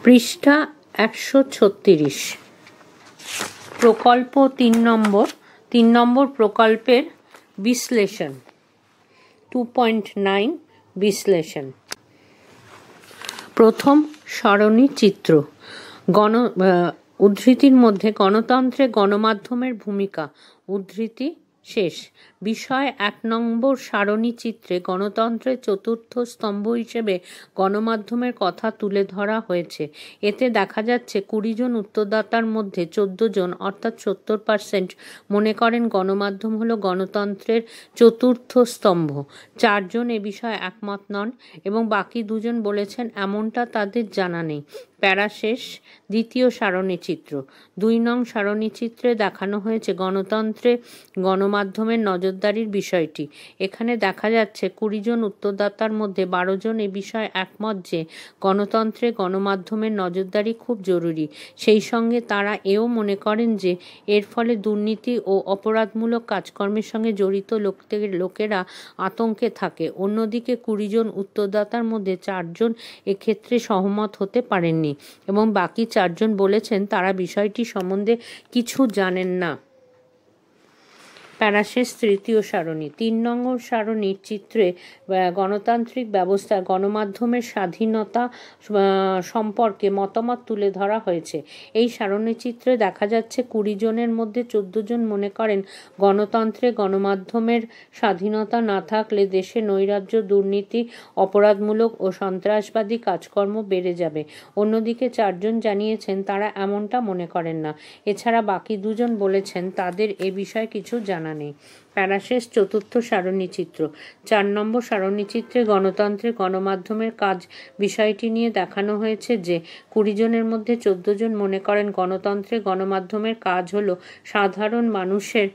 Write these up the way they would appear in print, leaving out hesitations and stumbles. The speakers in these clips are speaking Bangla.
পৃষ্ঠা ১৩৬। প্রকল্প ৩ নম্বর প্রকল্পের বিশ্লেষণ 2.9 বিশ্লেষণ। প্রথম সারণী চিত্র। উদ্ধৃতির মধ্যে গণতন্ত্রে গণমাধ্যমের ভূমিকা। উদ্ধৃতি শেষ। বিষয় ১ নম্বর সারণী চিত্রে গণতন্ত্রের চতুর্থ স্তম্ভ হিসেবে গণমাধ্যমের কথা তুলে ধরা হয়েছে। এতে দেখা যাচ্ছে ২০ জন উত্তরদাতার মধ্যে ১৪ জন অর্থাৎ ৭০% মনে করেন গণমাধ্যম হলো গণতন্ত্রের চতুর্থ স্তম্ভ। ৪ জন এ বিষয়ে একমত নন এবং বাকি ২ জন বলেছেন এমনটা তাদের জানা নেই। প্যারা শেষ। দ্বিতীয় সারণী চিত্র। ২ নং সারণী চিত্রে দেখানো হয়েছে গণতন্ত্রে গণমাধ্যমের নজরদারির বিষয়টি। এখানে দেখা যাচ্ছে ২০ জন উত্তরদাতার মধ্যে ১২ জন এ বিষয়ে একমত যে গণতন্ত্রে গণমাধ্যমের নজরদারি খুব জরুরি। সেই সঙ্গে তারা এও মনে করেন যে এর ফলে দুর্নীতি ও অপরাধমূলক কাজকর্মের সঙ্গে জড়িত লোকেরা আতঙ্কে থাকে। অন্যদিকে ২০ জন উত্তরদাতার মধ্যে ৪ জন এক্ষেত্রে সহমত হতে পারেননি এবং বাকি ৪ জন বলেছেন তারা বিষয়টি সম্বন্ধে কিছু জানেন না। প্যারাশেষ। তৃতীয় সারণী। ৩ নম্বর সারণীর চিত্রে গণতান্ত্রিক ব্যবস্থা গণমাধ্যমের স্বাধীনতা সম্পর্কে মতামত তুলে ধরা হয়েছে। এই সারণী চিত্রে দেখা যাচ্ছে ২০ জনের মধ্যে ১৪ জন মনে করেন গণতন্ত্রে গণমাধ্যমের স্বাধীনতা না থাকলে দেশে নৈরাজ্য, দুর্নীতি, অপরাধমূলক ও সন্ত্রাসবাদী কাজকর্ম বেড়ে যাবে। অন্যদিকে ৪ জন জানিয়েছেন তারা এমনটা মনে করেন না। এছাড়া বাকি ২ জন বলেছেন তাদের এ বিষয়ে কিছু জানা নেই। প্যারাশেষ। চতুর্থ সারণী চিত্র। ৪ নম্বর সারণী চিত্রে গণতন্ত্রে গণমাধ্যমের কাজ বিষয়টি নিয়ে দেখানো হয়েছে যে ২০ জনের মধ্যে ১৪ জন মনে করেন গণতন্ত্রে গণমাধ্যমের কাজ হলো সাধারণ মানুষের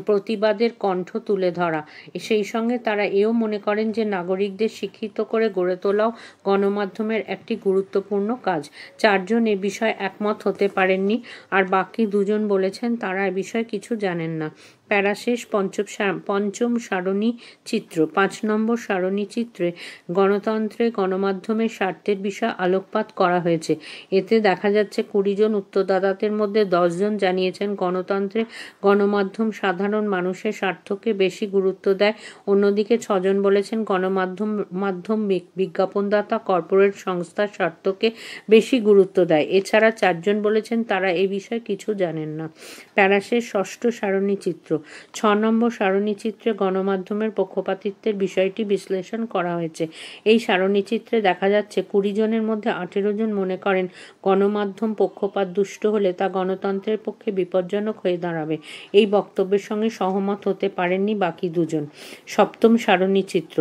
প্রতিবাদের কণ্ঠ তুলে ধরা। সেই সঙ্গে তারা এও মনে করেন যে নাগরিকদের শিক্ষিত করে গড়ে তোলাও গণমাধ্যমের একটি গুরুত্বপূর্ণ কাজ। ৪ জন এ বিষয়ে একমত হতে পারেননি আর বাকি ২ জন বলেছেন তারা এ বিষয়ে কিছু জানেন না। প্যারাশেষ। পঞ্চম সারণী চিত্র। ৫ নম্বর সারণী চিত্রে গণতন্ত্রে গণমাধ্যমের স্বার্থের বিষয়ে আলোকপাত করা হয়েছে। এতে দেখা যাচ্ছে ২০ জন উত্তরদাতাদের মধ্যে ১০ জন জানিয়েছেন গণতন্ত্রে গণমাধ্যম সাধারণ মানুষের স্বার্থকে বেশি গুরুত্ব দেয়। অন্যদিকে ৬ জন বলেছেন গণমাধ্যম বিজ্ঞাপনদাতা কর্পোরেট সংস্থার স্বার্থকে বেশি গুরুত্ব দেয়। এছাড়া ৪ জন বলেছেন তারা এ বিষয়ে কিছু জানেন না। প্যারাশেষ। ষষ্ঠ সারণী চিত্র। ৬ নম্বর সারণী চিত্রে গণমাধ্যমের পক্ষপাতিত্বের বিষয়টি বিশ্লেষণ করা হয়েছে। এই সারণী চিত্রে দেখা যাচ্ছে ২০ জনের মধ্যে ১৮ জন মনে করেন গণমাধ্যম পক্ষপাত দুষ্ট হলে তা গণতন্ত্রের পক্ষে বিপজ্জনক হয়ে দাঁড়াবে। এই বক্তব্যের সঙ্গে সহমত হতে পারেননি বাকি ২ জন। সপ্তম সারণী চিত্র।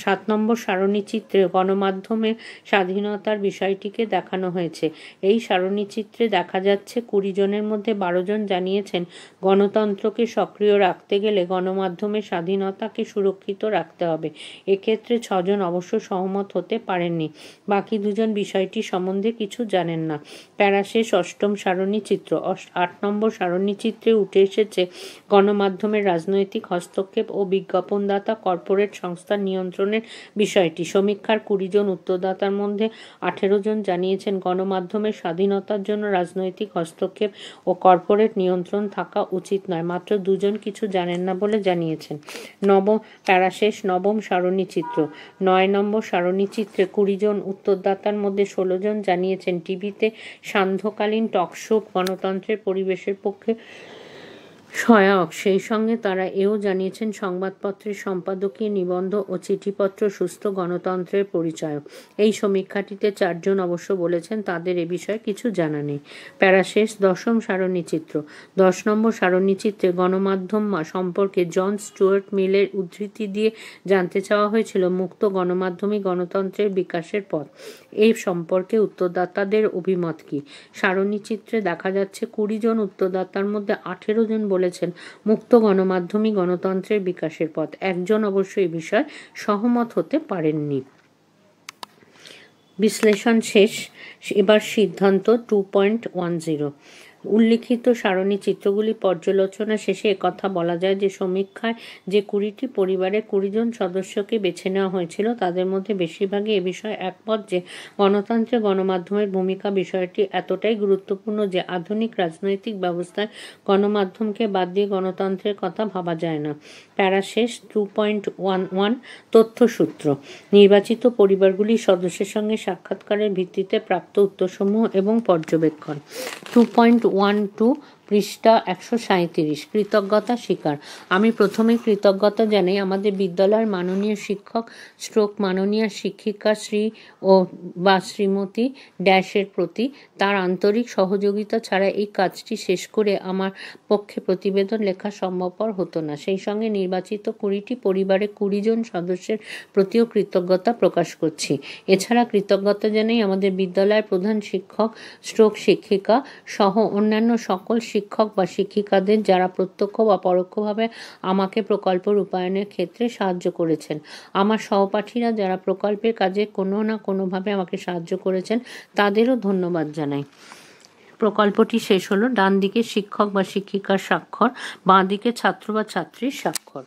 ৭ নম্বর সারণী চিত্রে গণমাধ্যমের স্বাধীনতার বিষয়টিকে দেখানো হয়েছে। এই সারণী চিত্রে দেখা যাচ্ছে ২০ জনের মধ্যে ১২ জন জানিয়েছেন গণতন্ত্রকে সক্রিয় রাখতে গেলে গণমাধ্যমের স্বাধীনতাকে সুরক্ষিত রাখতে হবে। এক্ষেত্রে ৬ জন অবশ্য সহমত হতে পারেননি। বাকি ২ জন বিষয়টি সম্বন্ধে কিছু জানেন না। প্যারাশেষ। অষ্টম সারণী চিত্র। ৮ নম্বর সারণী চিত্রে উঠে এসেছে গণমাধ্যমের রাজনৈতিক হস্তক্ষেপ ও বিজ্ঞাপনদাতা কর্পোরেট সংস্থার নিয়ন্ত্রণের বিষয়টি। সমীক্ষার ২০ জন উত্তরদাতার মধ্যে ১৮ জন জানিয়েছেন গণমাধ্যমের স্বাধীনতার জন্য রাজনৈতিক হস্তক্ষেপ ও কর্পোরেট নিয়ন্ত্রণ থাকা উচিত নয়। মাত্র ২ জন কিছু জানেন না বলে জানিয়েছেন। প্যারাশেষ। নবম সারণী চিত্র। ৯ নম্বর সারণী চিত্রে ২০ জন উত্তরদাতার মধ্যে ১৬ জন জানিয়েছেন টিভিতে সান্ধ্যকালীন টকশো গণতন্ত্রের পরিবেশের পক্ষে সহায়ক। সেই সঙ্গে তারা এও জানিয়েছেন সংবাদপত্রের সম্পাদকীয় নিবন্ধ ও চিঠিপত্র সুস্থ গণতন্ত্রের পরিচায়ক। এই সমীক্ষাটিতে ৪ জন অবশ্য বলেছেন তাদের এ বিষয়ে কিছু জানা নেই। প্যারাশেষ। দশম সারণী চিত্র। ১০ নম্বর সারণী চিত্রে গণমাধ্যম সম্পর্কে জন স্টুয়ার্ট মিলের উদ্ধৃতি দিয়ে জানতে চাওয়া হয়েছিল মুক্ত গণমাধ্যমই গণতন্ত্রের বিকাশের পথ। এই সম্পর্কে উত্তরদাতাদের অভিমত কী? সারণী চিত্রে দেখা যাচ্ছে ২০ জন উত্তরদাতার মধ্যে ১৮ জন বলেছেন মুক্ত গণমাধ্যমই গণতন্ত্রের বিকাশের পথ। ১ জন অবশ্য এ বিষয়ে সহমত হতে পারেননি। বিশ্লেষণ শেষ। এবার সিদ্ধান্ত 2.10। উল্লিখিত সারণী চিত্রগুলি পর্যালোচনা শেষে একথা বলা যায় যে সমীক্ষায় যে 20টি পরিবারের 20 জন সদস্যকে বেছে নেওয়া হয়েছিল তাদের মধ্যে বেশিরভাগই এ বিষয়ে একমত যে গণতন্ত্রে গণমাধ্যমের ভূমিকা বিষয়টি এতটাই গুরুত্বপূর্ণ যে আধুনিক রাজনৈতিক ব্যবস্থায় গণমাধ্যমকে বাদ দিয়ে গণতন্ত্রের কথা ভাবা যায় না। প্যারা শেষ। 2.11 তথ্যসূত্র নির্বাচিত পরিবারগুলির সদস্যের সঙ্গে সাক্ষাৎকারের ভিত্তিতে প্রাপ্ত উত্তরসমূহ এবং পর্যবেক্ষণ। 2.12 পৃষ্ঠা 137 কৃতজ্ঞতা স্বীকার। আমি প্রথমে কৃতজ্ঞতা জানাই আমাদের বিদ্যালয়ের মাননীয় শিক্ষক মাননীয় শিক্ষিকা শ্রী ও বা শ্রীমতী ড্যাশের প্রতি। তার আন্তরিক সহযোগিতা ছাড়া এই কাজটি শেষ করে আমার পক্ষে প্রতিবেদন লেখা সম্ভবপর হতো না। সেই সঙ্গে নির্বাচিত 20টি পরিবারের 20 জন সদস্যের প্রতিও কৃতজ্ঞতা প্রকাশ করছি। এছাড়া কৃতজ্ঞতা জানাই আমাদের বিদ্যালয়ের প্রধান শিক্ষক শিক্ষিকা সহ অন্যান্য সকল শিক্ষক বা শিক্ষিকাদের যারা প্রত্যক্ষ বা পরোক্ষভাবে আমাকে প্রকল্প রূপায়ণের ক্ষেত্রে সাহায্য করেছেন। আমার সহপাঠীরা যারা প্রকল্পের কাজে কোনো না কোনোভাবে আমাকে সাহায্য করেছেন তাদেরও ধন্যবাদ জানাই। প্রকল্পটি শেষ হলো। ডান দিকে শিক্ষক বা শিক্ষিকার স্বাক্ষর, বাঁ দিকে ছাত্র বা ছাত্রীর স্বাক্ষর।